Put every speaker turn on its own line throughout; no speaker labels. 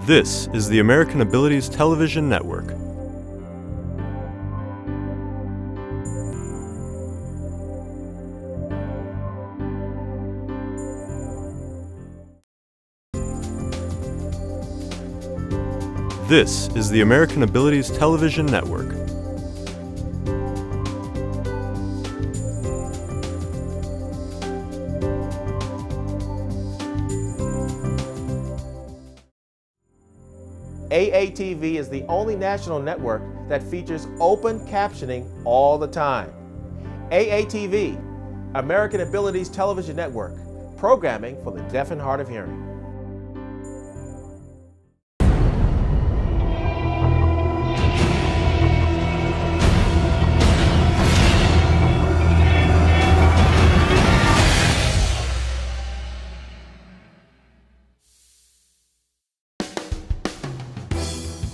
This is the American Abilities Television Network. This is the American Abilities Television Network.
AATV is the only national network that features open captioning all the time. AATV, American Abilities Television Network, programming for the deaf and hard of hearing.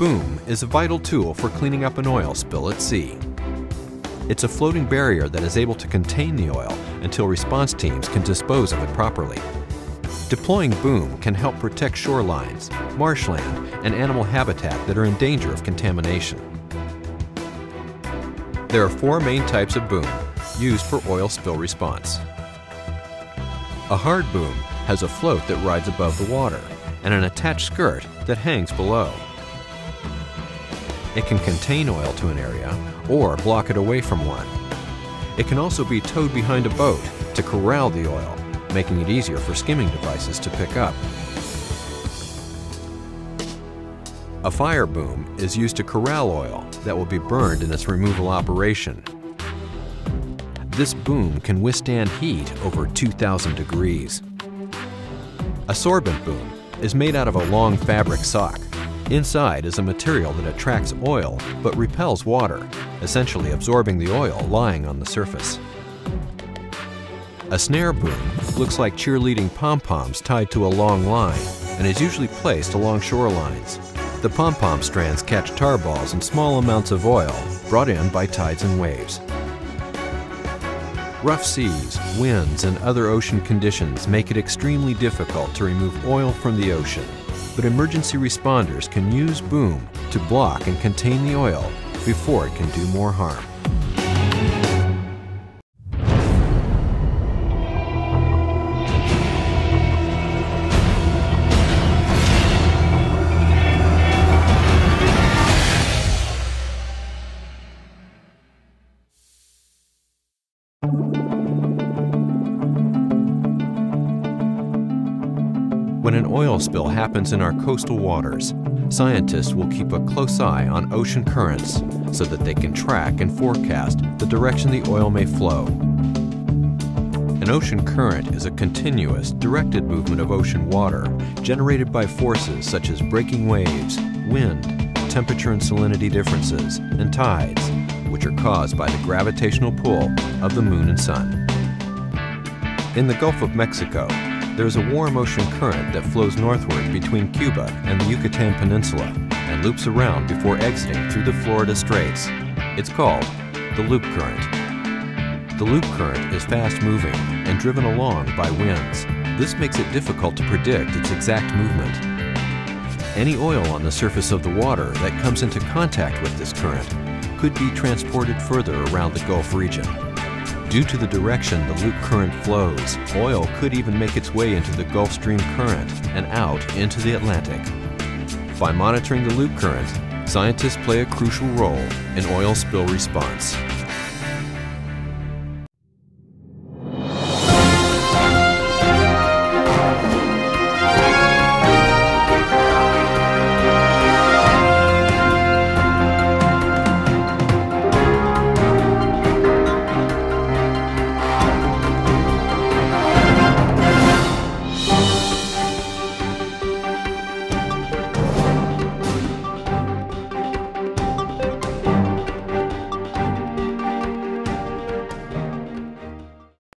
Boom is a vital tool for cleaning up an oil spill at sea. It's a floating barrier that is able to contain the oil until response teams can dispose of it properly. Deploying boom can help protect shorelines, marshland, and animal habitat that are in danger of contamination. There are four main types of boom used for oil spill response. A hard boom has a float that rides above the water and an attached skirt that hangs below. It can contain oil to an area or block it away from one. It can also be towed behind a boat to corral the oil, making it easier for skimming devices to pick up. A fire boom is used to corral oil that will be burned in its removal operation. This boom can withstand heat over 2,000 degrees. A sorbent boom is made out of a long fabric sock. Inside is a material that attracts oil but repels water, essentially absorbing the oil lying on the surface. A snare boom looks like cheerleading pom-poms tied to a long line and is usually placed along shorelines. The pom-pom strands catch tar balls and small amounts of oil brought in by tides and waves. Rough seas, winds, and other ocean conditions make it extremely difficult to remove oil from the ocean. But emergency responders can use boom to block and contain the oil before it can do more harm. When an oil spill happens in our coastal waters, scientists will keep a close eye on ocean currents so that they can track and forecast the direction the oil may flow. An ocean current is a continuous, directed movement of ocean water generated by forces such as breaking waves, wind, temperature and salinity differences, and tides, which are caused by the gravitational pull of the moon and sun. In the Gulf of Mexico, there is a warm ocean current that flows northward between Cuba and the Yucatan Peninsula and loops around before exiting through the Florida Straits. It's called the loop current. The loop current is fast-moving and driven along by winds. This makes it difficult to predict its exact movement. Any oil on the surface of the water that comes into contact with this current could be transported further around the Gulf region. Due to the direction the loop current flows, oil could even make its way into the Gulf Stream current and out into the Atlantic. By monitoring the loop current, scientists play a crucial role in oil spill response.